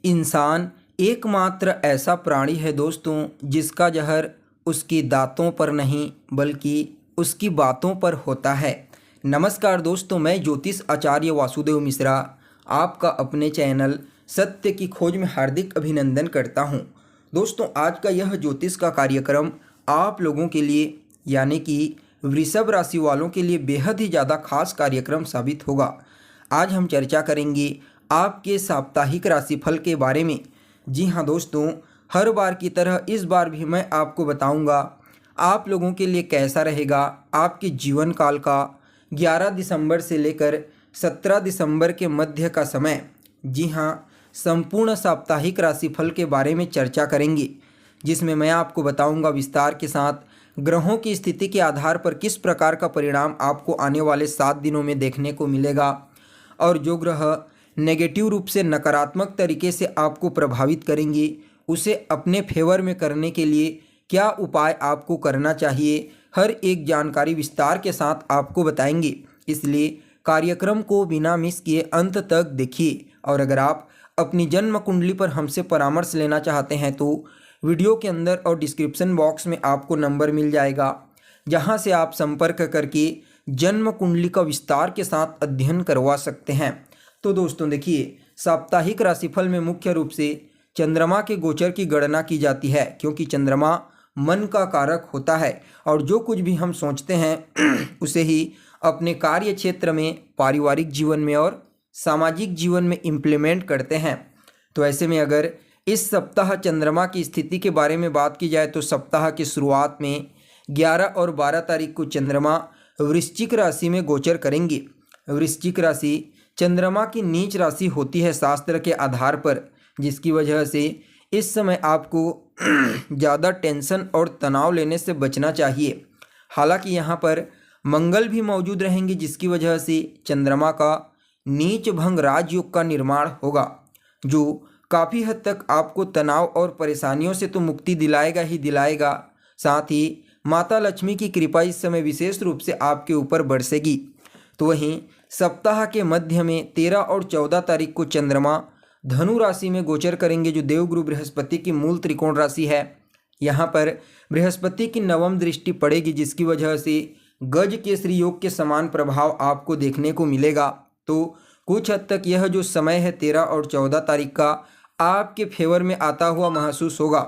इंसान एकमात्र ऐसा प्राणी है दोस्तों जिसका जहर उसकी दांतों पर नहीं बल्कि उसकी बातों पर होता है। नमस्कार दोस्तों, मैं ज्योतिष आचार्य वासुदेव मिश्रा आपका अपने चैनल सत्य की खोज में हार्दिक अभिनंदन करता हूं। दोस्तों, आज का यह ज्योतिष का कार्यक्रम आप लोगों के लिए यानी कि वृषभ राशि वालों के लिए बेहद ही ज़्यादा खास कार्यक्रम साबित होगा। आज हम चर्चा करेंगे आपके साप्ताहिक राशिफल के बारे में। जी हाँ दोस्तों, हर बार की तरह इस बार भी मैं आपको बताऊंगा आप लोगों के लिए कैसा रहेगा आपके जीवन काल का 11 दिसंबर से लेकर 17 दिसंबर के मध्य का समय। जी हाँ, संपूर्ण साप्ताहिक राशिफल के बारे में चर्चा करेंगे, जिसमें मैं आपको बताऊंगा विस्तार के साथ ग्रहों की स्थिति के आधार पर किस प्रकार का परिणाम आपको आने वाले 7 दिनों में देखने को मिलेगा और जो ग्रह नेगेटिव रूप से नकारात्मक तरीके से आपको प्रभावित करेंगे उसे अपने फेवर में करने के लिए क्या उपाय आपको करना चाहिए, हर एक जानकारी विस्तार के साथ आपको बताएंगे। इसलिए कार्यक्रम को बिना मिस किए अंत तक देखिए। और अगर आप अपनी जन्म कुंडली पर हमसे परामर्श लेना चाहते हैं तो वीडियो के अंदर और डिस्क्रिप्शन बॉक्स में आपको नंबर मिल जाएगा, जहां से आप संपर्क करके जन्म कुंडली का विस्तार के साथ अध्ययन करवा सकते हैं। तो दोस्तों देखिए, साप्ताहिक राशिफल में मुख्य रूप से चंद्रमा के गोचर की गणना की जाती है, क्योंकि चंद्रमा मन का कारक होता है और जो कुछ भी हम सोचते हैं उसे ही अपने कार्य क्षेत्र में, पारिवारिक जीवन में और सामाजिक जीवन में इम्प्लीमेंट करते हैं। तो ऐसे में अगर इस सप्ताह चंद्रमा की स्थिति के बारे में बात की जाए तो सप्ताह की शुरुआत में 11 और 12 तारीख को चंद्रमा वृश्चिक राशि में गोचर करेंगे। वृश्चिक राशि चंद्रमा की नीच राशि होती है शास्त्र के आधार पर, जिसकी वजह से इस समय आपको ज़्यादा टेंशन और तनाव लेने से बचना चाहिए। हालांकि यहाँ पर मंगल भी मौजूद रहेंगे, जिसकी वजह से चंद्रमा का नीच भंग राजयोग का निर्माण होगा, जो काफ़ी हद तक आपको तनाव और परेशानियों से तो मुक्ति दिलाएगा ही दिलाएगा। साथ ही माता लक्ष्मी की कृपा इस समय विशेष रूप से आपके ऊपर बरसेगी। तो वहीं सप्ताह के मध्य में 13 और 14 तारीख को चंद्रमा धनु राशि में गोचर करेंगे, जो देवगुरु बृहस्पति की मूल त्रिकोण राशि है। यहाँ पर बृहस्पति की नवम दृष्टि पड़ेगी, जिसकी वजह से गज केसरी योग के समान प्रभाव आपको देखने को मिलेगा। तो कुछ हद तक यह जो समय है 13 और 14 तारीख का आपके फेवर में आता हुआ महसूस होगा।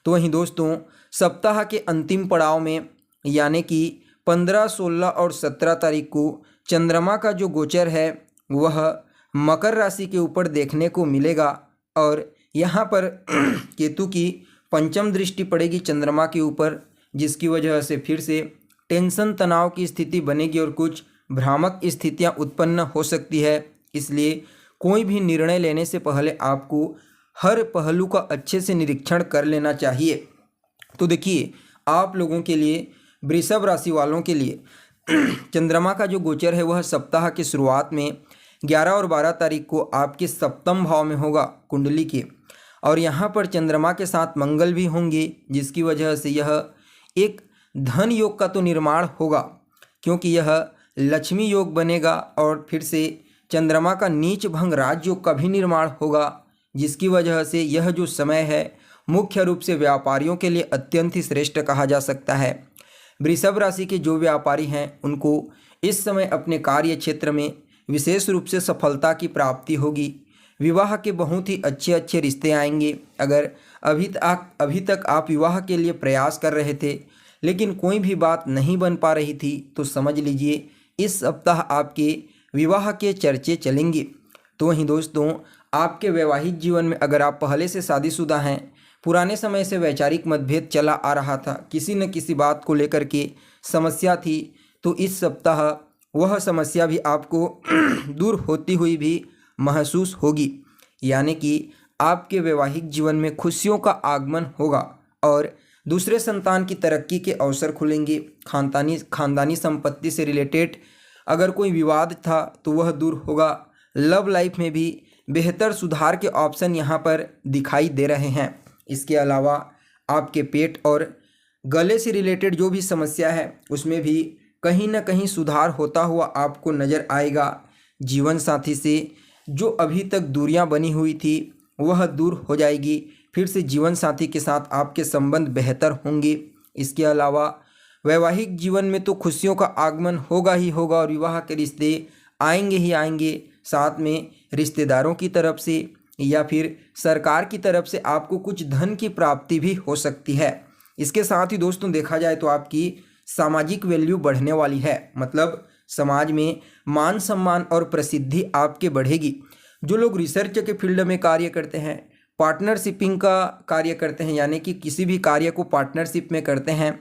तो वहीं दोस्तों, सप्ताह के अंतिम पड़ाव में यानी कि 15, 16 और 17 तारीख को चंद्रमा का जो गोचर है वह मकर राशि के ऊपर देखने को मिलेगा और यहाँ पर केतु की पंचम दृष्टि पड़ेगी चंद्रमा के ऊपर, जिसकी वजह से फिर से टेंशन तनाव की स्थिति बनेगी और कुछ भ्रामक स्थितियाँ उत्पन्न हो सकती है। इसलिए कोई भी निर्णय लेने से पहले आपको हर पहलू का अच्छे से निरीक्षण कर लेना चाहिए। तो देखिए, आप लोगों के लिए, वृषभ राशि वालों के लिए चंद्रमा का जो गोचर है वह सप्ताह की शुरुआत में 11 और 12 तारीख को आपके सप्तम भाव में होगा कुंडली के, और यहाँ पर चंद्रमा के साथ मंगल भी होंगे, जिसकी वजह से यह एक धन योग का तो निर्माण होगा, क्योंकि यह लक्ष्मी योग बनेगा और फिर से चंद्रमा का नीच भंग राजयोग का भी निर्माण होगा, जिसकी वजह से यह जो समय है मुख्य रूप से व्यापारियों के लिए अत्यंत ही श्रेष्ठ कहा जा सकता है। वृषभ राशि के जो व्यापारी हैं उनको इस समय अपने कार्य क्षेत्र में विशेष रूप से सफलता की प्राप्ति होगी। विवाह के बहुत ही अच्छे अच्छे रिश्ते आएंगे। अगर अभी तक आप विवाह के लिए प्रयास कर रहे थे लेकिन कोई भी बात नहीं बन पा रही थी तो समझ लीजिए इस सप्ताह आपके विवाह के चर्चे चलेंगे। तो वहीं दोस्तों, आपके वैवाहिक जीवन में अगर आप पहले से शादीशुदा हैं, पुराने समय से वैचारिक मतभेद चला आ रहा था, किसी न किसी बात को लेकर के समस्या थी, तो इस सप्ताह वह समस्या भी आपको दूर होती हुई भी महसूस होगी। यानी कि आपके वैवाहिक जीवन में खुशियों का आगमन होगा और दूसरे संतान की तरक्की के अवसर खुलेंगे। खानदानी संपत्ति से रिलेटेड अगर कोई विवाद था तो वह दूर होगा। लव लाइफ में भी बेहतर सुधार के ऑप्शन यहाँ पर दिखाई दे रहे हैं। इसके अलावा आपके पेट और गले से रिलेटेड जो भी समस्या है उसमें भी कहीं ना कहीं सुधार होता हुआ आपको नज़र आएगा। जीवन साथी से जो अभी तक दूरियां बनी हुई थी वह दूर हो जाएगी। फिर से जीवन साथी के साथ आपके संबंध बेहतर होंगे। इसके अलावा वैवाहिक जीवन में तो खुशियों का आगमन होगा ही होगा और विवाह के रिश्ते आएंगे ही आएंगे। साथ में रिश्तेदारों की तरफ से या फिर सरकार की तरफ से आपको कुछ धन की प्राप्ति भी हो सकती है। इसके साथ ही दोस्तों देखा जाए तो आपकी सामाजिक वैल्यू बढ़ने वाली है, मतलब समाज में मान सम्मान और प्रसिद्धि आपके बढ़ेगी। जो लोग रिसर्च के फील्ड में कार्य करते हैं, पार्टनरशिपिंग का कार्य करते हैं, यानी कि किसी भी कार्य को पार्टनरशिप में करते हैं,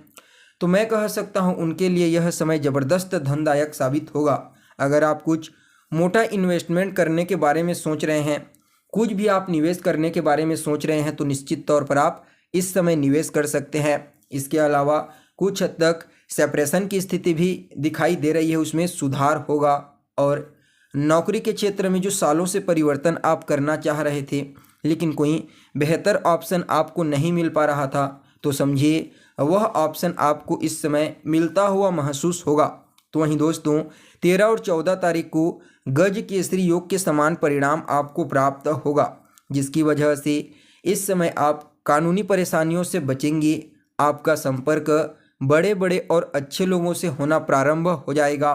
तो मैं कह सकता हूं उनके लिए यह समय ज़बरदस्त धनदायक साबित होगा। अगर आप कुछ मोटा इन्वेस्टमेंट करने के बारे में सोच रहे हैं, कुछ भी आप निवेश करने के बारे में सोच रहे हैं, तो निश्चित तौर पर आप इस समय निवेश कर सकते हैं। इसके अलावा कुछ हद तक सेपरेशन की स्थिति भी दिखाई दे रही है, उसमें सुधार होगा। और नौकरी के क्षेत्र में जो सालों से परिवर्तन आप करना चाह रहे थे लेकिन कोई बेहतर ऑप्शन आपको नहीं मिल पा रहा था, तो समझिए वह ऑप्शन आपको इस समय मिलता हुआ महसूस होगा। तो वहीं दोस्तों 13 और 14 तारीख को गज केसरी योग के समान परिणाम आपको प्राप्त होगा, जिसकी वजह से इस समय आप कानूनी परेशानियों से बचेंगे। आपका संपर्क बड़े बड़े और अच्छे लोगों से होना प्रारंभ हो जाएगा।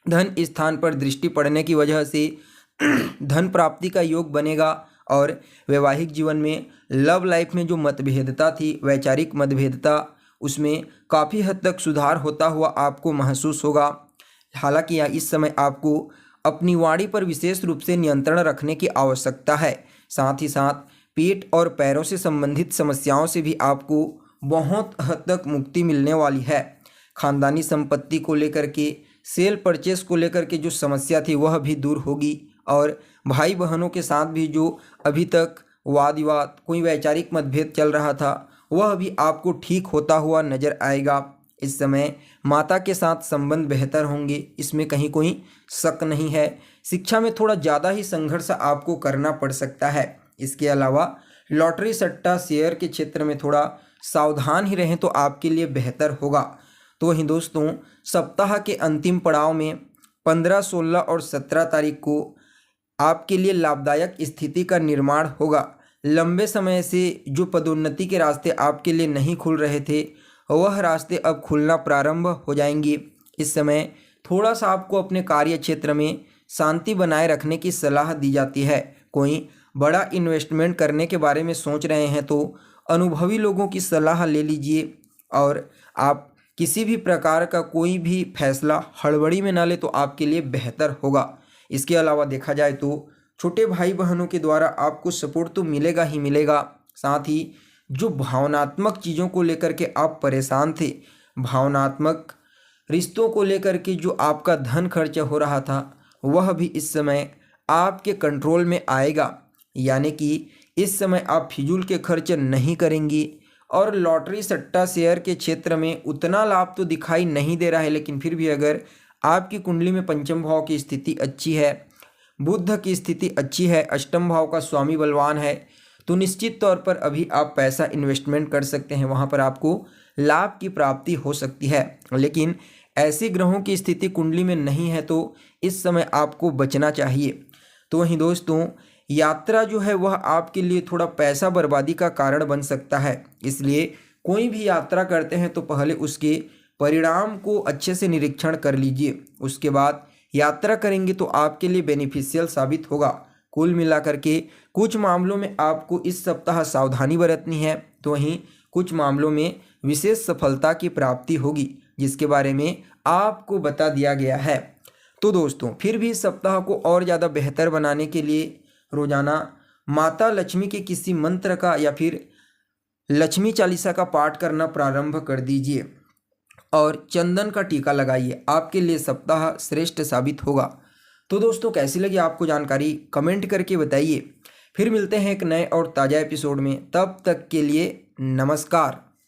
धन स्थान पर दृष्टि पड़ने की वजह से धन प्राप्ति का योग बनेगा और वैवाहिक जीवन में लव लाइफ में जो मतभेदता थी, वैचारिक मतभेदता, उसमें काफ़ी हद तक सुधार होता हुआ आपको महसूस होगा। हालांकि इस समय आपको अपनी वाणी पर विशेष रूप से नियंत्रण रखने की आवश्यकता है। साथ ही साथ पेट और पैरों से संबंधित समस्याओं से भी आपको बहुत हद तक मुक्ति मिलने वाली है। खानदानी संपत्ति को लेकर के, सेल परचेस को लेकर के जो समस्या थी वह भी दूर होगी और भाई बहनों के साथ भी जो अभी तक वाद विवाद, कोई वैचारिक मतभेद चल रहा था, वह भी आपको ठीक होता हुआ नजर आएगा। इस समय माता के साथ संबंध बेहतर होंगे, इसमें कहीं कोई शक नहीं है। शिक्षा में थोड़ा ज़्यादा ही संघर्ष आपको करना पड़ सकता है। इसके अलावा लॉटरी सट्टा शेयर के क्षेत्र में थोड़ा सावधान ही रहें तो आपके लिए बेहतर होगा। तो वहीं दोस्तों सप्ताह के अंतिम पड़ाव में 15, 16 और 17 तारीख को आपके लिए लाभदायक स्थिति का निर्माण होगा। लंबे समय से जो पदोन्नति के रास्ते आपके लिए नहीं खुल रहे थे, वह रास्ते अब खुलना प्रारंभ हो जाएंगे। इस समय थोड़ा सा आपको अपने कार्य क्षेत्र में शांति बनाए रखने की सलाह दी जाती है। कोई बड़ा इन्वेस्टमेंट करने के बारे में सोच रहे हैं तो अनुभवी लोगों की सलाह ले लीजिए और आप किसी भी प्रकार का कोई भी फैसला हड़बड़ी में ना ले तो आपके लिए बेहतर होगा। इसके अलावा देखा जाए तो छोटे भाई बहनों के द्वारा आपको सपोर्ट तो मिलेगा ही मिलेगा। साथ ही जो भावनात्मक चीज़ों को लेकर के आप परेशान थे, भावनात्मक रिश्तों को लेकर के जो आपका धन खर्च हो रहा था, वह भी इस समय आपके कंट्रोल में आएगा। यानी कि इस समय आप फिजूल के खर्च नहीं करेंगी। और लॉटरी सट्टा शेयर के क्षेत्र में उतना लाभ तो दिखाई नहीं दे रहा है, लेकिन फिर भी अगर आपकी कुंडली में पंचम भाव की स्थिति अच्छी है, बुध की स्थिति अच्छी है, अष्टम भाव का स्वामी बलवान है, तो निश्चित तौर पर अभी आप पैसा इन्वेस्टमेंट कर सकते हैं। वहाँ पर आपको लाभ की प्राप्ति हो सकती है। लेकिन ऐसे ग्रहों की स्थिति कुंडली में नहीं है तो इस समय आपको बचना चाहिए। तो वहीं दोस्तों यात्रा जो है वह आपके लिए थोड़ा पैसा बर्बादी का कारण बन सकता है। इसलिए कोई भी यात्रा करते हैं तो पहले उसके परिणाम को अच्छे से निरीक्षण कर लीजिए, उसके बाद यात्रा करेंगे तो आपके लिए बेनिफिशियल साबित होगा। कुल मिलाकर के कुछ मामलों में आपको इस सप्ताह सावधानी बरतनी है, तो वहीं कुछ मामलों में विशेष सफलता की प्राप्ति होगी, जिसके बारे में आपको बता दिया गया है। तो दोस्तों फिर भी इस सप्ताह को और ज़्यादा बेहतर बनाने के लिए रोजाना माता लक्ष्मी के किसी मंत्र का या फिर लक्ष्मी चालीसा का पाठ करना प्रारंभ कर दीजिए और चंदन का टीका लगाइए, आपके लिए सप्ताह श्रेष्ठ साबित होगा। तो दोस्तों कैसी लगी आपको जानकारी कमेंट करके बताइए। फिर मिलते हैं एक नए और ताज़ा एपिसोड में, तब तक के लिए नमस्कार।